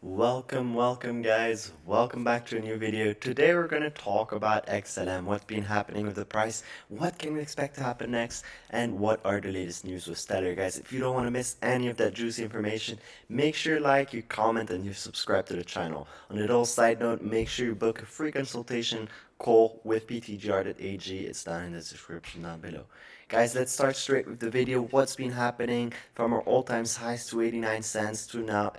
Welcome guys, welcome back to a new video. Today we're going to talk about XLM, what's been happening with the price, what can we expect to happen next, and what are the latest news with Stellar. Guys, if you don't want to miss any of that juicy information, make sure you like, you comment, and you subscribe to the channel. On a little side note, make sure you book a free consultation call with PTGR.ag. It's down in the description down below. Guys, let's start straight with the video. What's been happening from our all-time highs to 89 cents to now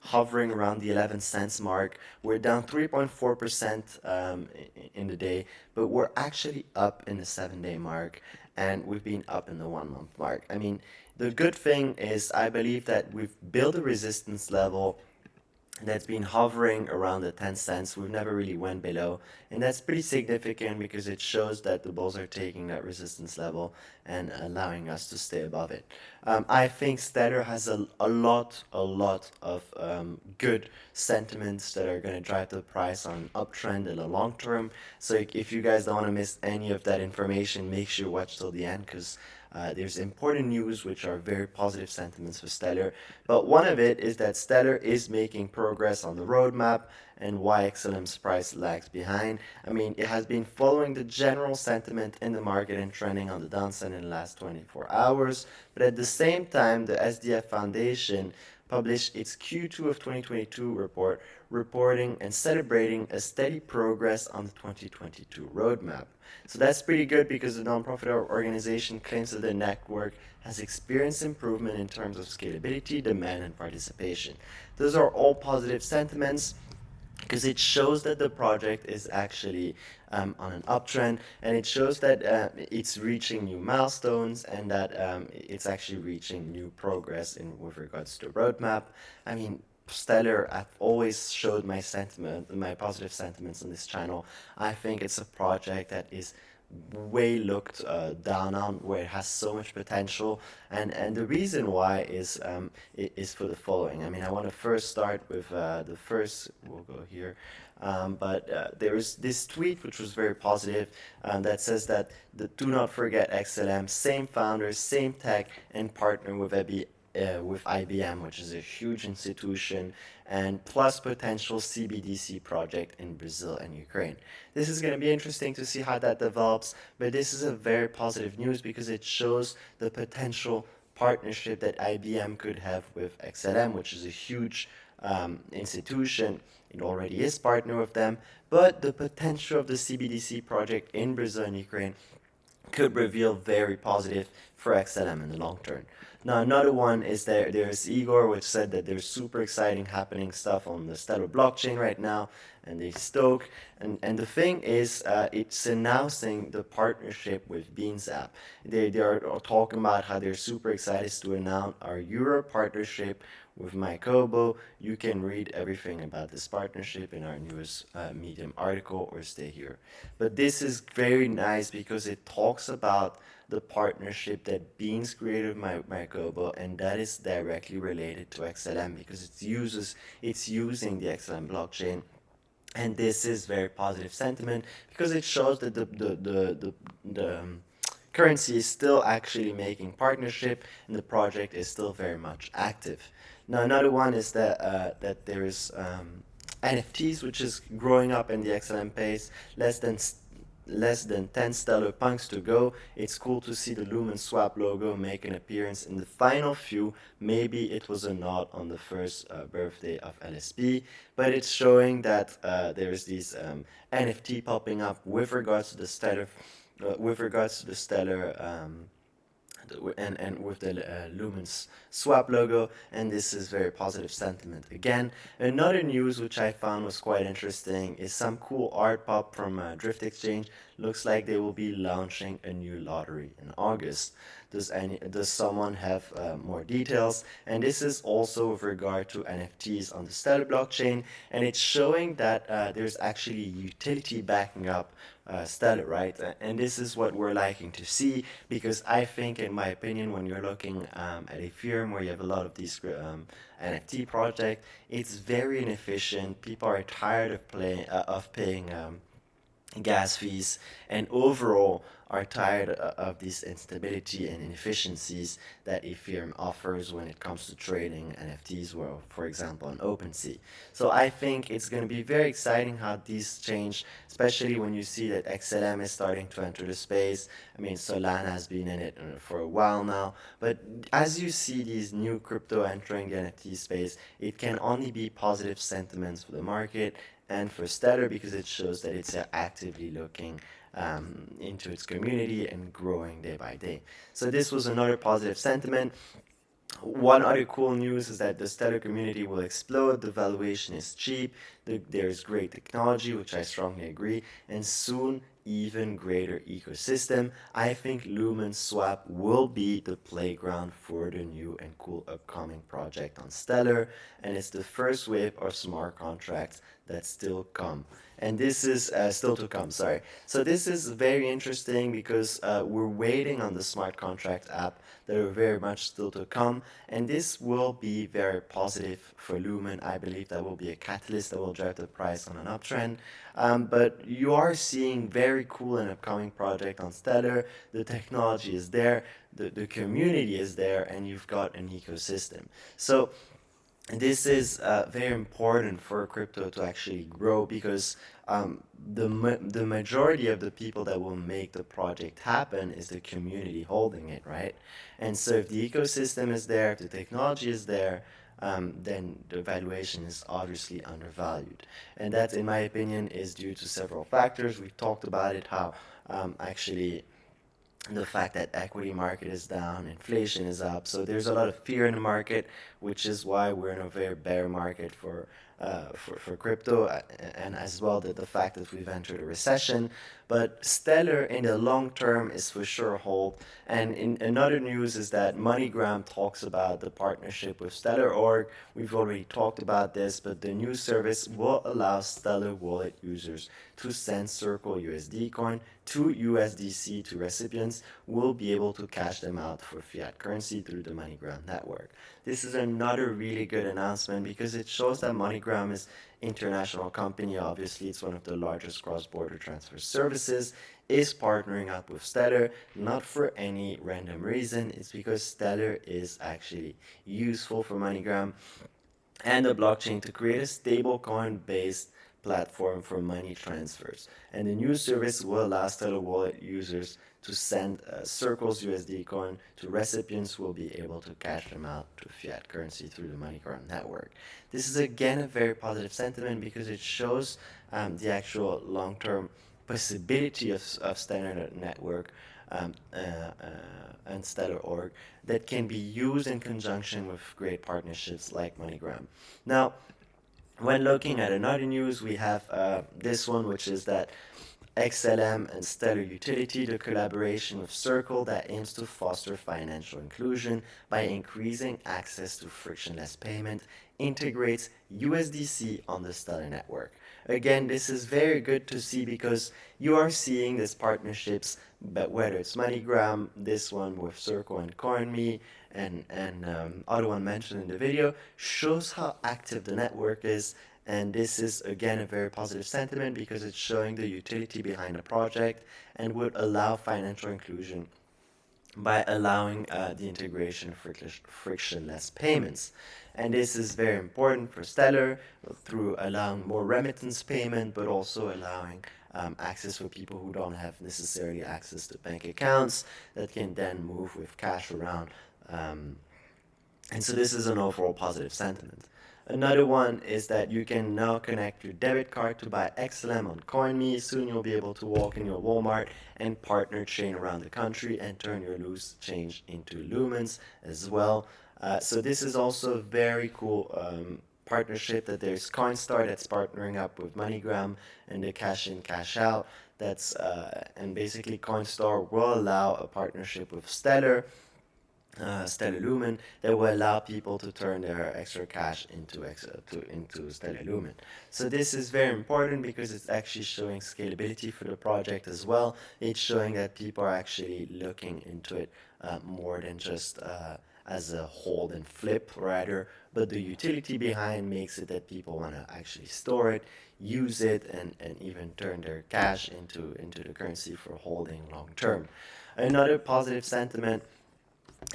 hovering around the 11 cents mark. We're down 3.4% in the day, but we're actually up in the 7-day mark, and we've been up in the 1-month mark. I mean, the good thing is I believe that we've built a resistance level that's been hovering around the 10 cents. We've never really went below, and that's pretty significant because it shows that the bulls are taking that resistance level and allowing us to stay above it. I think Stellar has a lot of good sentiments that are going to drive the price on an uptrend in the long term. So if you guys don't want to miss any of that information, make sure you watch till the end, because there's important news which are very positive sentiments for Stellar, but one of it is that Stellar is making progress on the roadmap and why XLM's price lags behind. I mean, it has been following the general sentiment in the market and trending on the downside in the last 24 hours, but at the same time, the SDF Foundation published its Q2 of 2022 report, reporting and celebrating a steady progress on the 2022 roadmap. So that's pretty good because the nonprofit organization claims that the network has experienced improvement in terms of scalability, demand, and participation. Those are all positive sentiments, because it shows that the project is actually on an uptrend, and it shows that it's reaching new milestones, and that it's actually reaching new progress with regards to the roadmap. I mean, Stellar, I've always showed my positive sentiments on this channel. I think it's a project that is way looked down on, where it has so much potential, and the reason why is for the following. I mean, I want to first start with the first. We'll go here. But there is this tweet which was very positive, that says that do not forget XLM, same founders, same tech, and partner with IBM, which is a huge institution, and plus potential CBDC project in Brazil and Ukraine. This is going to be interesting to see how that develops, but this is a very positive news because it shows the potential partnership that IBM could have with XLM, which is a huge institution. It already is partner with them, but the potential of the CBDC project in Brazil and Ukraine could reveal very positive for XLM in the long term. Now, another one is there's Igor, which said that there's super exciting happening stuff on the Stellar blockchain right now, and they stoke. And the thing is, it's announcing the partnership with Beans app. They are talking about how they're super excited to announce our Euro partnership with Mykobo. You can read everything about this partnership in our newest Medium article, or stay here. But this is very nice because it talks about the partnership that Beans created with Mykobo, and that is directly related to XLM because it's using the XLM blockchain. And this is very positive sentiment because it shows that the currency is still actually making partnership, and the project is still very much active. Now, another one is that there is NFTs, which is growing up in the XLM pace. Less than 10 stellar punks to go. It's cool to see the Lumens swap logo make an appearance in the final few. Maybe it was a nod on the first birthday of LSP, but it's showing that there's these NFT popping up with regards to the stellar, and with the Lumens swap logo, and this is very positive sentiment. Again, another news which I found was quite interesting is some cool art pop from Drift Exchange. Looks like they will be launching a new lottery in August. Does someone have more details? And this is also with regard to NFTs on the Stellar blockchain, and it's showing that there's actually utility backing up Stellar, right? And this is what we're liking to see, because I think, in my opinion, when you're looking at Ethereum, where you have a lot of these NFT projects, it's very inefficient. People are tired of paying gas fees, and overall are tired of this instability and inefficiencies that Ethereum offers when it comes to trading NFTs, well, for example, on OpenSea. So I think it's going to be very exciting how these change, especially when you see that XLM is starting to enter the space. I mean, Solana has been in it for a while now, but as you see these new crypto entering the NFT space, it can only be positive sentiments for the market and for Stellar because it shows that it's actively looking into its community and growing day by day. So this was another positive sentiment. One other cool news is that the Stellar community will explode, the valuation is cheap, there's great technology, which I strongly agree, and soon even greater ecosystem. I think Lumens Swap will be the playground for the new and cool upcoming project on Stellar, and it's the first wave of smart contracts that still come. And this is still to come, sorry. So this is very interesting because we're waiting on the smart contract app that are very much still to come, and this will be very positive for Lumen. I believe that will be a catalyst that will drive the price on an uptrend. But you are seeing very cool and upcoming project on Stellar. The technology is there, the community is there, and you've got an ecosystem. So this is very important for crypto to actually grow because the majority of the people that will make the project happen is the community holding it, right? And so if the ecosystem is there, if the technology is there, then the valuation is obviously undervalued. And that, in my opinion, is due to several factors. We've talked about it, how actually the fact that equity market is down, inflation is up, so there's a lot of fear in the market, which is why we're in a very bear market for crypto, and as well the fact that we've entered a recession. But Stellar in the long term is for sure a hold. And in another news is that MoneyGram talks about the partnership with Stellar Org. We've already talked about this, but the new service will allow Stellar wallet users to send Circle USD coin to USDC to recipients will be able to cash them out for fiat currency through the MoneyGram network. This is another really good announcement because it shows that MoneyGram is international company. Obviously, it's one of the largest cross-border transfer services, is partnering up with Stellar, not for any random reason. It's because Stellar is actually useful for MoneyGram and the blockchain to create a stablecoin based platform for money transfers. And the new service will allow Stellar Wallet users to send Circle's USD coin to recipients who will be able to cash them out to fiat currency through the MoneyGram network. This is again a very positive sentiment because it shows the actual long-term possibility of Stellar Network and Stellar Org that can be used in conjunction with great partnerships like MoneyGram. Now, when looking at another news, we have this one, which is that XLM and Stellar Utility, the collaboration with Circle that aims to foster financial inclusion by increasing access to frictionless payment, integrates USDC on the Stellar network. Again, this is very good to see because you are seeing these partnerships, but whether it's MoneyGram, this one with Circle and CoinMe, and other one mentioned in the video, shows how active the network is. And this is again a very positive sentiment because it's showing the utility behind the project and would allow financial inclusion by allowing the integration of frictionless payments. And this is very important for Stellar through allowing more remittance payment, but also allowing access for people who don't have necessarily access to bank accounts that can then move with cash around. And so this is an overall positive sentiment. Another one is that you can now connect your debit card to buy XLM on CoinMe. Soon you'll be able to walk in your Walmart and partner chain around the country and turn your loose change into Lumens as well. So this is also a very cool partnership that there's Coinstar that's partnering up with MoneyGram and the cash in, cash out. That's and basically Coinstar will allow a partnership with Stellar Lumen that will allow people to turn their extra cash into Stellar Lumen. So this is very important because it's actually showing scalability for the project as well. It's showing that people are actually looking into it more than just as a hold and flip rather, but the utility behind makes it that people want to actually store it, use it, and even turn their cash into the currency for holding long term. Another positive sentiment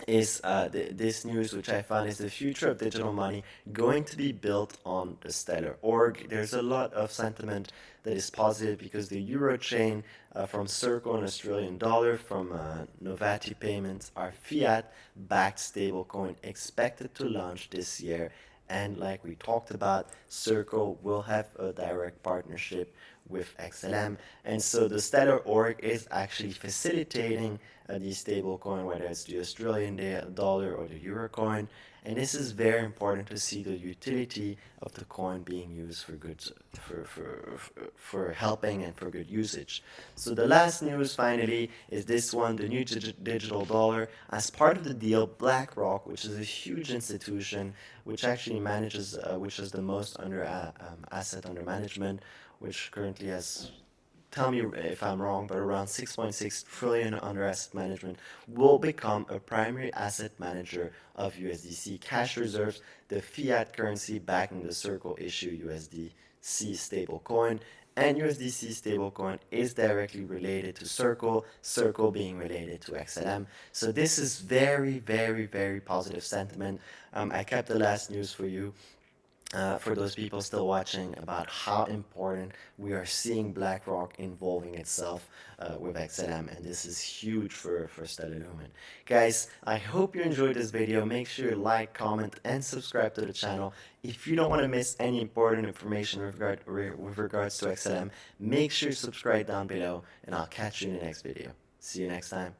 is this news, which I found is the future of digital money going to be built on the Stellar org. There's a lot of sentiment that is positive because the Euro chain from Circle and Australian dollar from Novati payments are fiat-backed stablecoin expected to launch this year. And like we talked about, Circle will have a direct partnership with XLM. And so the Stellar org is actually facilitating the stablecoin, whether it's the Australian dollar or the Euro coin. And this is very important to see the utility of the coin being used for good, for helping and for good usage. So the last news finally is this one, the new digital dollar. As part of the deal, BlackRock, which is a huge institution, which actually manages, which is the most under asset under management, which currently has, tell me if I'm wrong, but around 6.6 trillion under asset management, will become a primary asset manager of USDC cash reserves, the fiat currency backing the Circle issue USDC stablecoin. And USDC stablecoin is directly related to Circle, Circle being related to XLM. So this is very, very, very positive sentiment. I kept the last news for you. For those people still watching, about how important we are seeing BlackRock involving itself with XLM, and this is huge for Stellar Lumen. Guys, I hope you enjoyed this video. Make sure you like, comment, and subscribe to the channel. If you don't want to miss any important information with regards to XLM, make sure you subscribe down below, and I'll catch you in the next video. See you next time.